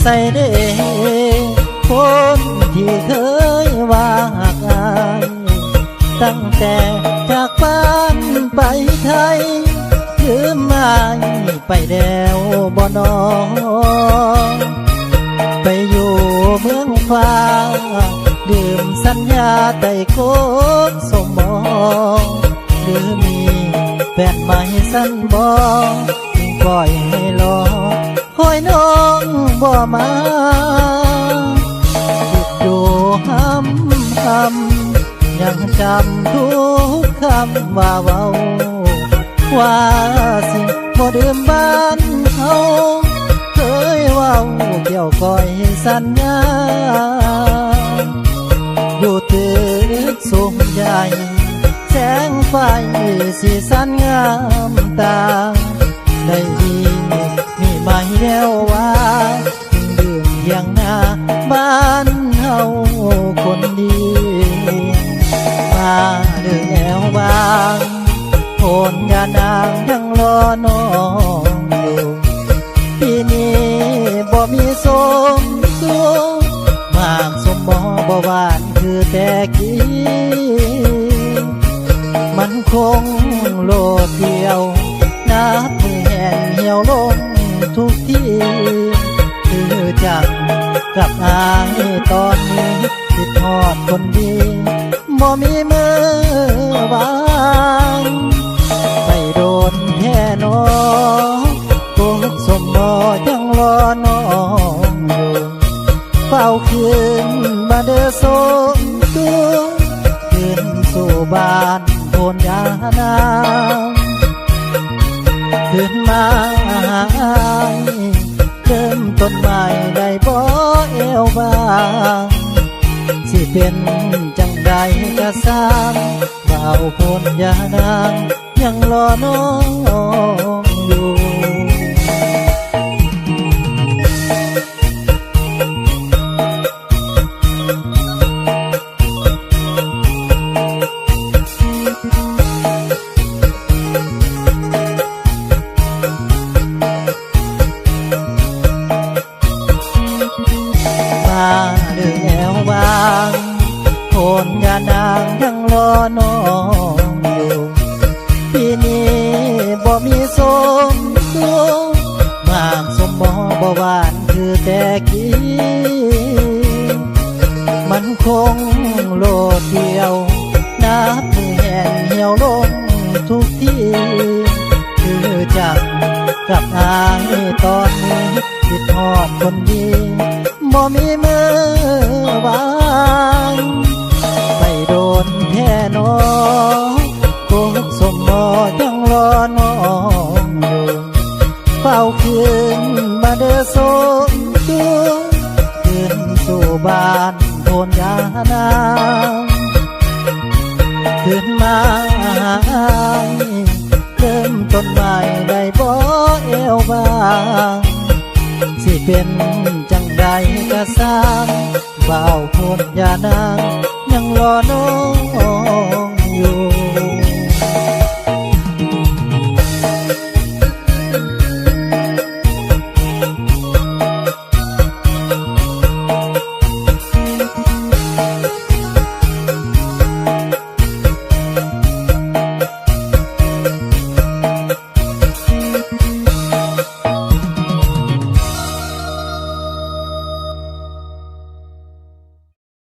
ใส่เด้คนที่เคยว่าหักอายตั้งแต่จากบ้านไปไทยลืมไม่ไปแล้วบ่นอไปอยู่เมืองฟ้าดื่มสัญญาไต่โคกสมมองหรือมีแฟนใหม่สั้นบ่จึงปล่อยให้รอคอยน้องบ่มาคิดดูคำยังจำทุกคำว่าเว้าว่าสิบ่ดื่มบ้านเขาเคยเว้าเกี่ยวก้อยสัญญาอยู่ตึกสูงใหญ่แสงไฟสีสันงามตาได้ดีมีไหมแล้วว่าดื่มเพียงหน้าบ้านเฮาคนดีมาเดือแอวบางโคนยานางยังรอน้องอยู่ปีนี้บ่มีสมสูงมากสมบ่หวานคือแต่กี้มันคงโลดเดียวนับมือแห่งเหี่ยวลงทุกทีคือจังกับอายตอนนี้คิดทอดคนดีบ่มีมือวางไปโดนแค่น้องโกหกสมบ่ยังรอน้องอยู่เฝ้าคืนมาเด้อสมตัวคืนสู่บ้านโพนยานางคืนมาหาอายเริ่มต้นใหม่ได้บ่เอวบางสิเป็นจังใดก็สร้างบ่าวโพนยานางยังรอน้องอยู่มาเดือแอวบางโคนยานางยังรอน้องอยู่ปีนี้บ่มีสมสูงมากสมบ่หวานคือแต่กี้มันคงโลดเดียวนับมือแห่งเหี่ยวลงทุกทีคือจังกับอายตอนนี้คิดทอดคนดีบ่มีมือวางไปโดนแค่น้องโกหกสมบ่ยังรอน้องอยู่เฝ้าคืนมาเด้อสมตัวคืนสู่บ้านโพนยานางคืนมาหาอายเริ่มต้นใหม่ได้บ่เอวบางสิเป็นจังใดก็สร้างบ่าวโพนยานางยังรอน้อง